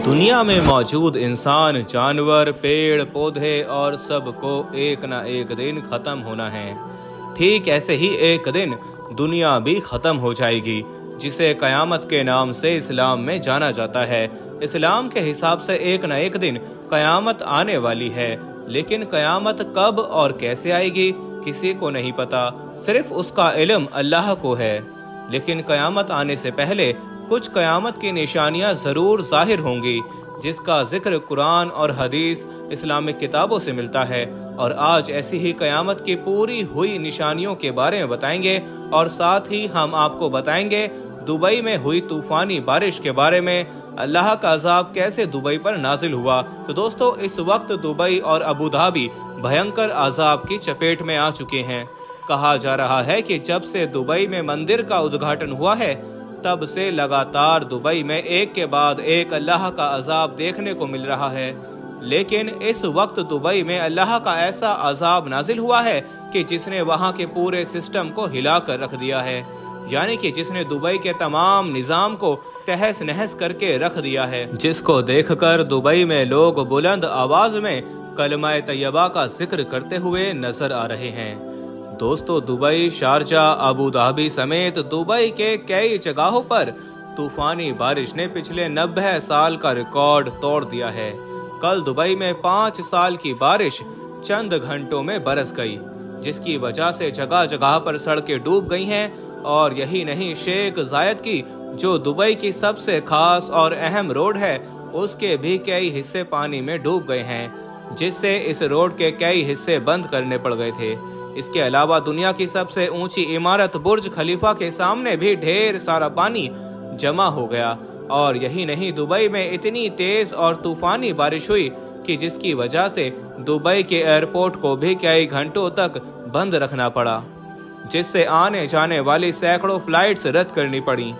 दुनिया में मौजूद इंसान, जानवर, पेड़ पौधे और सबको एक न एक दिन खत्म होना है। ठीक ऐसे ही एक दिन दुनिया भी खत्म हो जाएगी, जिसे कयामत के नाम से इस्लाम में जाना जाता है। इस्लाम के हिसाब से एक न एक दिन कयामत आने वाली है, लेकिन कयामत कब और कैसे आएगी किसी को नहीं पता, सिर्फ उसका इल्म अल्लाह को है। लेकिन कयामत आने से पहले कुछ कयामत की निशानियां जरूर जाहिर होंगी, जिसका जिक्र कुरान और हदीस इस्लामिक किताबों से मिलता है। और आज ऐसी ही कयामत की पूरी हुई निशानियों के बारे में बताएंगे, और साथ ही हम आपको बताएंगे दुबई में हुई तूफानी बारिश के बारे में, अल्लाह का अजाब कैसे दुबई पर नाजिल हुआ। तो दोस्तों, इस वक्त दुबई और अबू धाबी भयंकर अजाब की चपेट में आ चुके हैं। कहा जा रहा है कि जब से दुबई में मंदिर का उद्घाटन हुआ है, तब से लगातार दुबई में एक के बाद एक अल्लाह का अजाब देखने को मिल रहा है। लेकिन इस वक्त दुबई में अल्लाह का ऐसा अजाब नाजिल हुआ है कि जिसने वहां के पूरे सिस्टम को हिला कर रख दिया है, यानी कि जिसने दुबई के तमाम निजाम को तहस नहस करके रख दिया है, जिसको देखकर दुबई में लोग बुलंद आवाज में कलमा तैयबा का जिक्र करते हुए नजर आ रहे हैं। दोस्तों, दुबई, शारजा, अबू धाबी समेत दुबई के कई जगहों पर तूफानी बारिश ने पिछले 90 साल का रिकॉर्ड तोड़ दिया है। कल दुबई में 5 साल की बारिश चंद घंटों में बरस गई, जिसकी वजह से जगह जगह पर सड़कें डूब गई हैं। और यही नहीं, शेख जायद की जो दुबई की सबसे खास और अहम रोड है, उसके भी कई हिस्से पानी में डूब गए हैं, जिससे इस रोड के कई हिस्से बंद करने पड़ गए थे। इसके अलावा दुनिया की सबसे ऊंची इमारत बुर्ज खलीफा के सामने भी ढेर सारा पानी जमा हो गया। और यही नहीं, दुबई में इतनी तेज और तूफानी बारिश हुई कि जिसकी वजह से दुबई के एयरपोर्ट को भी कई घंटों तक बंद रखना पड़ा, जिससे आने जाने वाली सैकड़ों फ्लाइट्स रद्द करनी पड़ी।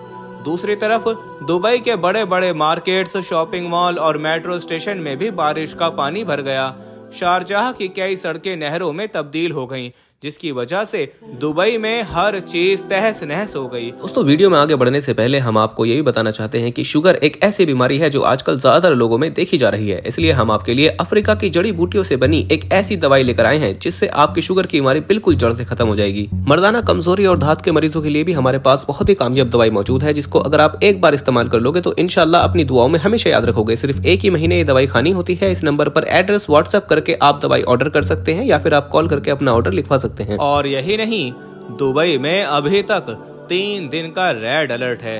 दूसरी तरफ दुबई के बड़े बड़े मार्केट्स, शॉपिंग मॉल और मेट्रो स्टेशन में भी बारिश का पानी भर गया। शारजाह की कई सड़कें नहरों में तब्दील हो गईं, जिसकी वजह से दुबई में हर चीज तहस नहस हो गई। दोस्तों, वीडियो में आगे बढ़ने से पहले हम आपको यही बताना चाहते हैं कि शुगर एक ऐसी बीमारी है जो आजकल ज्यादातर लोगों में देखी जा रही है। इसलिए हम आपके लिए अफ्रीका की जड़ी बूटियों से बनी एक ऐसी दवाई लेकर आए हैं, जिससे आपकी शुगर की बीमारी बिल्कुल जड़ से खत्म हो जाएगी। मर्दाना कमजोरी और धात के मरीजों के लिए भी हमारे पास बहुत ही कामयाब दवाई मौजूद है, जिसको अगर आप एक बार इस्तेमाल कर लोगे तो इंशाल्लाह अपनी दुआओं में हमेशा याद रखोगे। सिर्फ एक ही महीने ये दवाई खानी होती है। इस नंबर पर एड्रेस व्हाट्सएप करके आप दवाई ऑर्डर कर सकते हैं, या फिर आप कॉल करके अपना ऑर्डर लिखवा सकते हैं। और यही नहीं, दुबई में अभी तक 3 दिन का रेड अलर्ट है,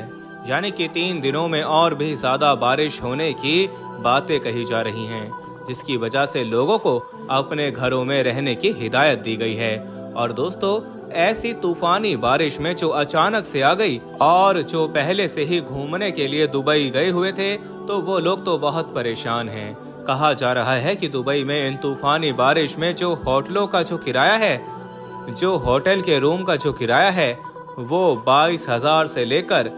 यानी कि 3 दिनों में और भी ज्यादा बारिश होने की बातें कही जा रही हैं, जिसकी वजह से लोगों को अपने घरों में रहने की हिदायत दी गई है। और दोस्तों, ऐसी तूफानी बारिश में जो अचानक से आ गई, और जो पहले से ही घूमने के लिए दुबई गए हुए थे, तो वो लोग तो बहुत परेशान हैं। कहा जा रहा है कि दुबई में इन तूफानी बारिश में जो होटलों का जो किराया है, जो होटल के रूम का जो किराया है, वो 22,000 से लेकर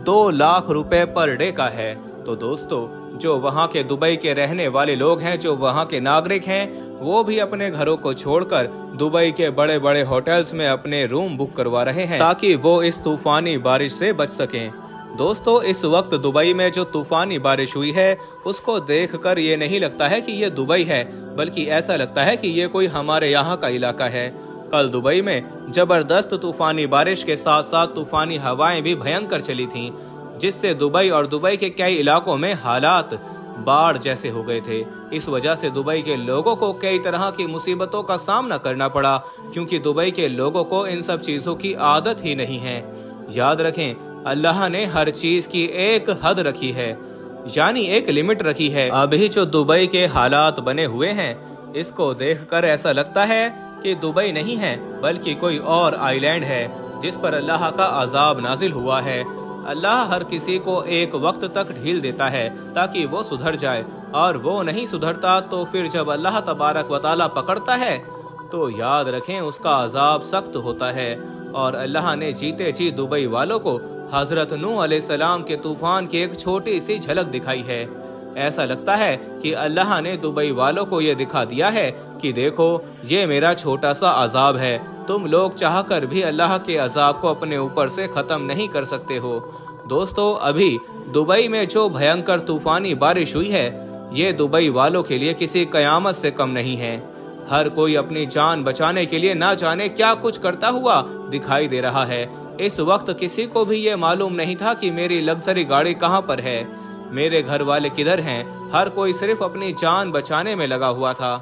2 लाख रुपए पर डे का है। तो दोस्तों, जो वहाँ के दुबई के रहने वाले लोग हैं, जो वहाँ के नागरिक हैं, वो भी अपने घरों को छोड़कर दुबई के बड़े बड़े होटल्स में अपने रूम बुक करवा रहे हैं, ताकि वो इस तूफानी बारिश से बच सकें। दोस्तों, इस वक्त दुबई में जो तूफानी बारिश हुई है, उसको देखकर ये नहीं लगता है कि ये दुबई है, बल्कि ऐसा लगता है कि ये कोई हमारे यहाँ का इलाका है। कल दुबई में जबरदस्त तूफानी बारिश के साथ साथ तूफानी हवाएं भी भयंकर चली थीं, जिससे दुबई और दुबई के कई इलाकों में हालात बाढ़ जैसे हो गए थे। इस वजह से दुबई के लोगों को कई तरह की मुसीबतों का सामना करना पड़ा, क्योंकि दुबई के लोगों को इन सब चीजों की आदत ही नहीं है। याद रखें, अल्लाह ने हर चीज की एक हद रखी है, यानी एक लिमिट रखी है। अभी जो दुबई के हालात बने हुए हैं, इसको देखकर ऐसा लगता है कि दुबई नहीं है, बल्कि कोई और आइलैंड है, जिस पर अल्लाह का अजाब नाजिल हुआ है। अल्लाह हर किसी को एक वक्त तक ढील देता है ताकि वो सुधर जाए, और वो नहीं सुधरता तो फिर जब अल्लाह तबारक व तआला पकड़ता है, तो याद रखें उसका अजाब सख्त होता है। और अल्लाह ने जीते जी दुबई वालों को हजरत नूह अलैहिस्सलाम के तूफान की एक छोटी सी झलक दिखाई है। ऐसा लगता है कि अल्लाह ने दुबई वालों को ये दिखा दिया है कि देखो, ये मेरा छोटा सा अजाब है, तुम लोग चाहकर भी अल्लाह के अजाब को अपने ऊपर से खत्म नहीं कर सकते हो। दोस्तों अभी दुबई में जो भयंकर तूफानी बारिश हुई है, ये दुबई वालों के लिए किसी कयामत से कम नहीं है। हर कोई अपनी जान बचाने के लिए ना जाने क्या कुछ करता हुआ दिखाई दे रहा है। इस वक्त किसी को भी ये मालूम नहीं था कि मेरी लग्जरी गाड़ी कहाँ पर है, मेरे घर वाले किधर हैं। हर कोई सिर्फ अपनी जान बचाने में लगा हुआ था।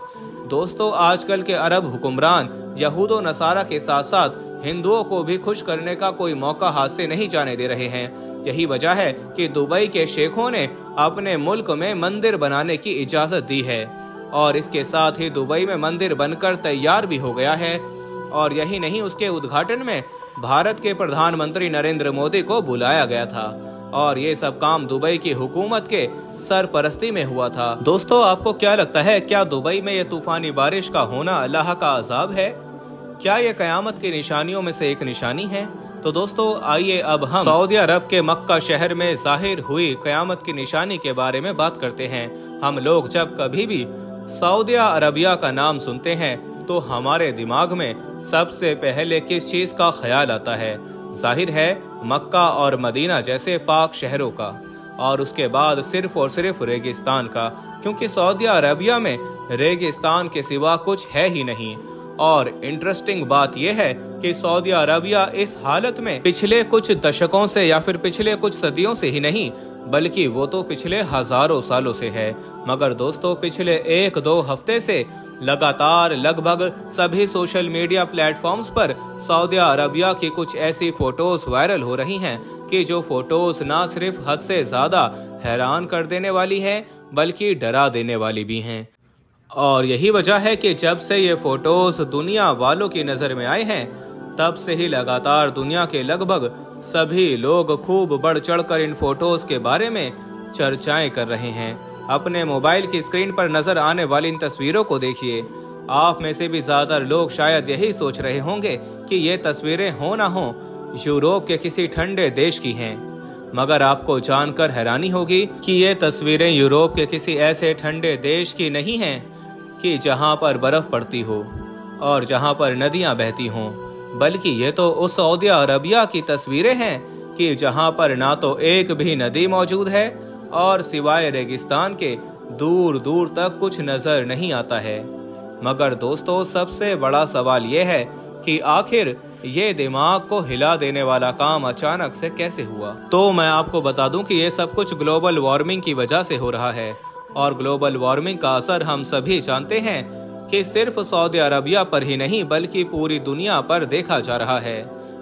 दोस्तों आजकल के अरब हुक्मरान यहूदो नसारा के साथ साथ हिंदुओं को भी खुश करने का कोई मौका हाथ से नहीं जाने दे रहे हैं। यही वजह है कि दुबई के शेखों ने अपने मुल्क में मंदिर बनाने की इजाजत दी है और इसके साथ ही दुबई में मंदिर बनकर तैयार भी हो गया है। और यही नहीं, उसके उद्घाटन में भारत के प्रधानमंत्री नरेंद्र मोदी को बुलाया गया था और ये सब काम दुबई की हुकूमत के सरपरस्ती में हुआ था। दोस्तों आपको क्या लगता है, क्या दुबई में ये तूफानी बारिश का होना अल्लाह का अजाब है? क्या ये कयामत की निशानियों में से एक निशानी है? तो दोस्तों आइए अब हम सऊदी अरब के मक्का शहर में जाहिर हुई कयामत की निशानी के बारे में बात करते हैं। हम लोग जब कभी भी सऊदी अरबिया का नाम सुनते हैं तो हमारे दिमाग में सबसे पहले किस चीज का ख्याल आता है? जाहिर है मक्का और मदीना जैसे पाक शहरों का, और उसके बाद सिर्फ और सिर्फ रेगिस्तान का, क्योंकि सऊदी अरबिया में रेगिस्तान के सिवा कुछ है ही नहीं। और इंटरेस्टिंग बात यह है कि सऊदी अरबिया इस हालत में पिछले कुछ दशकों से या फिर पिछले कुछ सदियों से ही नहीं, बल्कि वो तो पिछले हजारों सालों से है। मगर दोस्तों पिछले 1-2 हफ्ते से लगातार लगभग सभी सोशल मीडिया प्लेटफॉर्म्स पर सऊदी अरबिया की कुछ ऐसी फोटोज वायरल हो रही हैं कि जो फोटोज ना सिर्फ हद से ज्यादा हैरान कर देने वाली हैं, बल्कि डरा देने वाली भी हैं। और यही वजह है कि जब से ये फोटोज दुनिया वालों की नजर में आए हैं, तब से ही लगातार दुनिया के लगभग सभी लोग खूब बढ़ चढ़कर इन फोटोज के बारे में चर्चाएं कर रहे हैं। अपने मोबाइल की स्क्रीन पर नजर आने वाली इन तस्वीरों को देखिए। आप में से भी ज्यादा लोग शायद यही सोच रहे होंगे कि ये तस्वीरें हो ना हो यूरोप के किसी ठंडे देश की हैं। मगर आपको जानकर हैरानी होगी कि ये तस्वीरें यूरोप के किसी ऐसे ठंडे देश की नहीं हैं कि जहां पर बर्फ पड़ती हो और जहां पर नदियां बहती हों, बल्कि ये तो उस सऊदी अरबिया की तस्वीरें हैं कि जहां पर ना तो एक भी नदी मौजूद है और सिवाय रेगिस्तान के दूर दूर तक कुछ नजर नहीं आता है। मगर दोस्तों सबसे बड़ा सवाल ये है कि आखिर ये दिमाग को हिला देने वाला काम अचानक से कैसे हुआ? तो मैं आपको बता दूं कि ये सब कुछ ग्लोबल वार्मिंग की वजह से हो रहा है और ग्लोबल वार्मिंग का असर हम सभी जानते हैं कि सिर्फ सऊदी अरबिया पर ही नहीं बल्कि पूरी दुनिया पर देखा जा रहा है।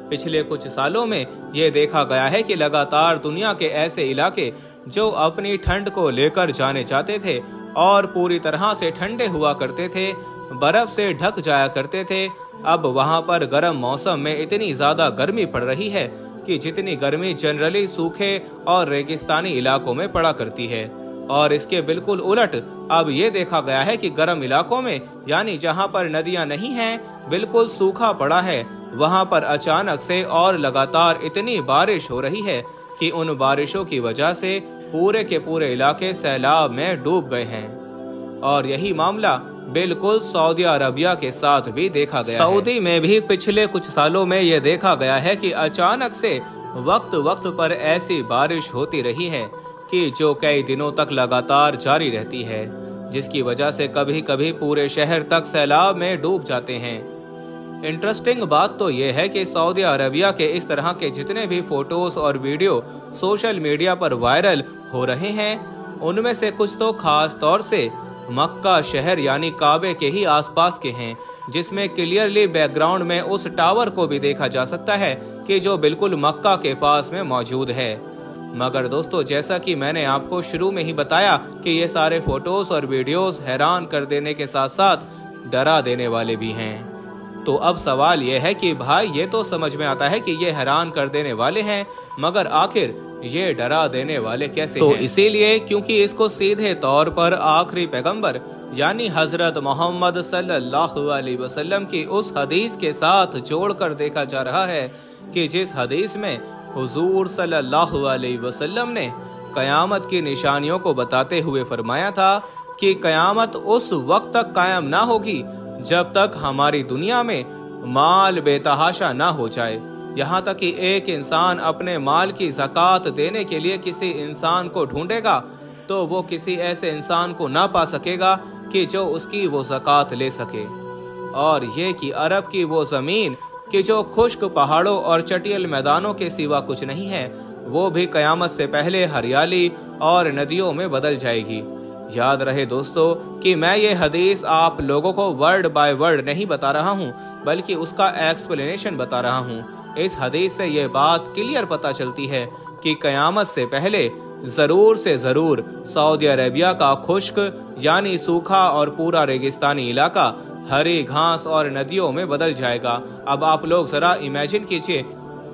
पिछले कुछ सालों में ये देखा गया है कि लगातार दुनिया के ऐसे इलाके जो अपनी ठंड को लेकर जाने जाते थे और पूरी तरह से ठंडे हुआ करते थे, बर्फ से ढक जाया करते थे, अब वहां पर गर्म मौसम में इतनी ज्यादा गर्मी पड़ रही है कि जितनी गर्मी जनरली सूखे और रेगिस्तानी इलाकों में पड़ा करती है। और इसके बिल्कुल उलट अब ये देखा गया है कि गर्म इलाकों में, यानी जहां पर नदियां नहीं हैं, बिल्कुल सूखा पड़ा है, वहां पर अचानक से और लगातार इतनी बारिश हो रही है कि उन बारिशों की वजह से पूरे के पूरे इलाके सैलाब में डूब गए हैं। और यही मामला बिल्कुल सऊदी अरबिया के साथ भी देखा गया। सऊदी में भी पिछले कुछ सालों में ये देखा गया है कि अचानक से वक्त वक्त पर ऐसी बारिश होती रही है कि जो कई दिनों तक लगातार जारी रहती है, जिसकी वजह से कभी कभी पूरे शहर तक सैलाब में डूब जाते हैं। इंटरेस्टिंग बात तो यह है कि सऊदी अरबिया के इस तरह के जितने भी फोटोज और वीडियो सोशल मीडिया पर वायरल हो रहे हैं, उनमें से कुछ तो खास तौर से मक्का शहर यानी काबे के ही आसपास के हैं, जिसमें क्लियरली बैकग्राउंड में उस टावर को भी देखा जा सकता है कि जो बिल्कुल मक्का के पास में मौजूद है। मगर दोस्तों जैसा कि मैंने आपको शुरू में ही बताया कि ये सारे फोटोज और वीडियोस हैरान कर देने के साथ साथ डरा देने वाले भी हैं। तो अब सवाल ये है कि भाई ये तो समझ में आता है कि ये हैरान कर देने वाले हैं, मगर आखिर ये डरा देने वाले कैसे हैं? तो इसीलिए क्योंकि इसको सीधे तौर पर आखिरी पैगंबर यानी हजरत मोहम्मद सल्लल्लाहु अलैहि वसल्लम की उस हदीस के साथ जोड़कर देखा जा रहा है कि जिस हदीस में हुजूर सल्लल्लाहु अलैहि वसल्लम ने कयामत की निशानियों को बताते हुए फरमाया था कि कयामत उस वक्त तक कायम ना होगी जब तक हमारी दुनिया में माल बेतहाशा ना हो जाए, यहाँ तक कि एक इंसान अपने माल की ज़कात देने के लिए किसी इंसान को ढूंढेगा तो वो किसी ऐसे इंसान को ना पा सकेगा कि जो उसकी वो ज़कात ले सके। और ये कि अरब की वो ज़मीन कि जो खुश्क पहाड़ों और चटियल मैदानों के सिवा कुछ नहीं है, वो भी क़यामत से पहले हरियाली और नदियों में बदल जाएगी। याद रहे दोस्तों कि मैं ये हदीस आप लोगों को वर्ड बाय वर्ड नहीं बता रहा हूँ, बल्कि उसका एक्सप्लेनेशन बता रहा हूँ। इस हदीस से ये बात क्लियर पता चलती है कि क़यामत से पहले ज़रूर से ज़रूर सऊदी अरेबिया का खुश्क यानी सूखा और पूरा रेगिस्तानी इलाका हरी घास और नदियों में बदल जाएगा। अब आप लोग ज़रा इमेजिन कीजिए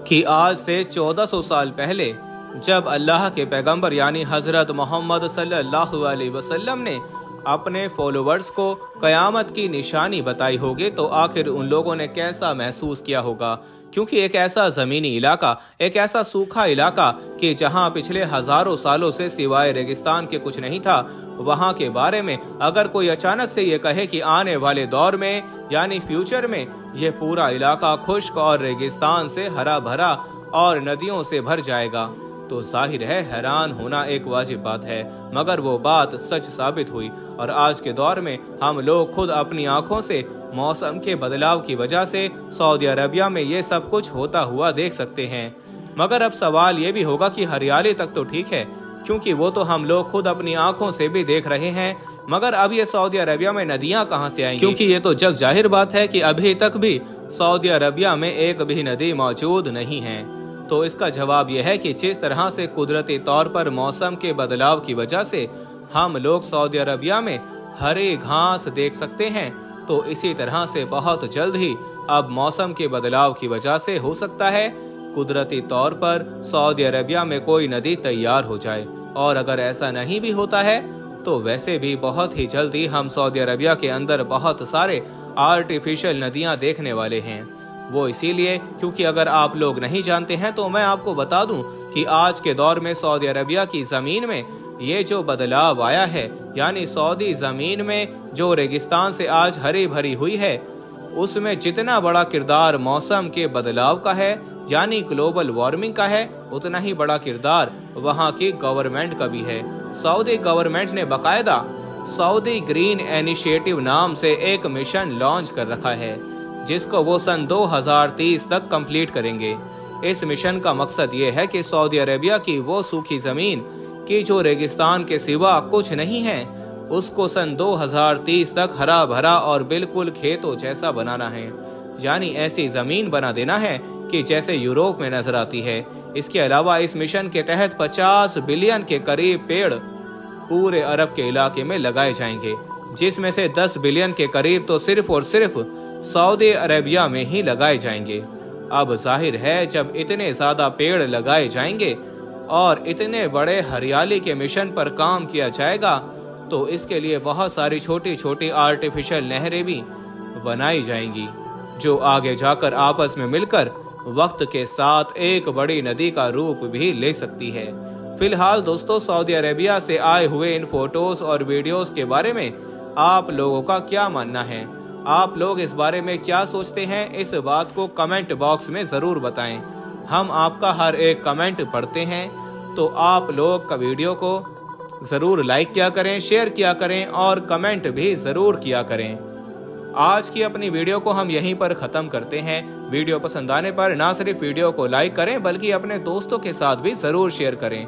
कि आज से 1400 साल पहले जब अल्लाह के पैगंबर यानी हजरत मोहम्मद सल्लल्लाहु अलैहि वसल्लम ने अपने फॉलोवर्स को कयामत की निशानी बताई होगी, तो आखिर उन लोगों ने कैसा महसूस किया होगा। क्योंकि एक ऐसा ज़मीनी इलाका, एक ऐसा सूखा इलाका कि जहां पिछले हजारों सालों से सिवाय रेगिस्तान के कुछ नहीं था, वहां के बारे में अगर कोई अचानक से ये कहे कि आने वाले दौर में यानी फ्यूचर में ये पूरा इलाका खुश्क और रेगिस्तान से हरा भरा और नदियों से भर जाएगा, तो जाहिर है हैरान होना एक वाजिब बात है। मगर वो बात सच साबित हुई और आज के दौर में हम लोग खुद अपनी आंखों से मौसम के बदलाव की वजह से सऊदी अरबिया में ये सब कुछ होता हुआ देख सकते हैं। मगर अब सवाल ये भी होगा कि हरियाली तक तो ठीक है, क्योंकि वो तो हम लोग खुद अपनी आंखों से भी देख रहे हैं, मगर अब ये सऊदी अरबिया में नदियां कहां से आएंगी? क्योंकि ये तो जग जाहिर बात है कि अभी तक भी सऊदी अरबिया में एक भी नदी मौजूद नहीं है। तो इसका जवाब यह है कि जिस तरह से कुदरती तौर पर मौसम के बदलाव की वजह से हम लोग सऊदी अरबिया में हरी घास देख सकते हैं, तो इसी तरह से बहुत जल्द ही अब मौसम के बदलाव की वजह से हो सकता है कुदरती तौर पर सऊदी अरबिया में कोई नदी तैयार हो जाए। और अगर ऐसा नहीं भी होता है तो वैसे भी बहुत ही जल्दी हम सऊदी अरबिया के अंदर बहुत सारे आर्टिफिशियल नदियां देखने वाले हैं। वो इसीलिए क्योंकि अगर आप लोग नहीं जानते हैं तो मैं आपको बता दूं कि आज के दौर में सऊदी अरबिया की जमीन में ये जो बदलाव आया है, यानी सऊदी जमीन में जो रेगिस्तान से आज हरी भरी हुई है, उसमें जितना बड़ा किरदार मौसम के बदलाव का है यानी ग्लोबल वार्मिंग का है, उतना ही बड़ा किरदार वहाँ की गवर्नमेंट का भी है। सऊदी गवर्नमेंट ने बाकायदा सऊदी ग्रीन इनिशिएटिव नाम से एक मिशन लॉन्च कर रखा है, जिसको वो सन 2030 तक कंप्लीट करेंगे। इस मिशन का मकसद ये है कि सऊदी अरेबिया की वो सूखी जमीन कि जो रेगिस्तान के सिवा कुछ नहीं है, उसको सन 2030 तक हरा भरा और बिल्कुल खेतों जैसा बनाना है। यानी ऐसी जमीन बना देना है कि जैसे यूरोप में नजर आती है। इसके अलावा इस मिशन के तहत 50 बिलियन के करीब पेड़ पूरे अरब के इलाके में लगाए जाएंगे, जिसमें से 10 बिलियन के करीब तो सिर्फ और सिर्फ सऊदी अरेबिया में ही लगाए जाएंगे। अब जाहिर है जब इतने ज्यादा पेड़ लगाए जाएंगे और इतने बड़े हरियाली के मिशन पर काम किया जाएगा, तो इसके लिए बहुत सारी छोटी छोटी आर्टिफिशियल नहरें भी बनाई जाएंगी, जो आगे जाकर आपस में मिलकर वक्त के साथ एक बड़ी नदी का रूप भी ले सकती है। फिलहाल दोस्तों, सऊदी अरेबिया से आए हुए इन फोटोज और वीडियोस के बारे में आप लोगों का क्या मानना है? आप लोग इस बारे में क्या सोचते हैं? इस बात को कमेंट बॉक्स में जरूर बताएं। हम आपका हर एक कमेंट पढ़ते हैं, तो आप लोग का वीडियो को जरूर लाइक किया करें, शेयर किया करें और कमेंट भी जरूर किया करें। आज की अपनी वीडियो को हम यहीं पर खत्म करते हैं। वीडियो पसंद आने पर ना सिर्फ वीडियो को लाइक करें, बल्कि अपने दोस्तों के साथ भी जरूर शेयर करें।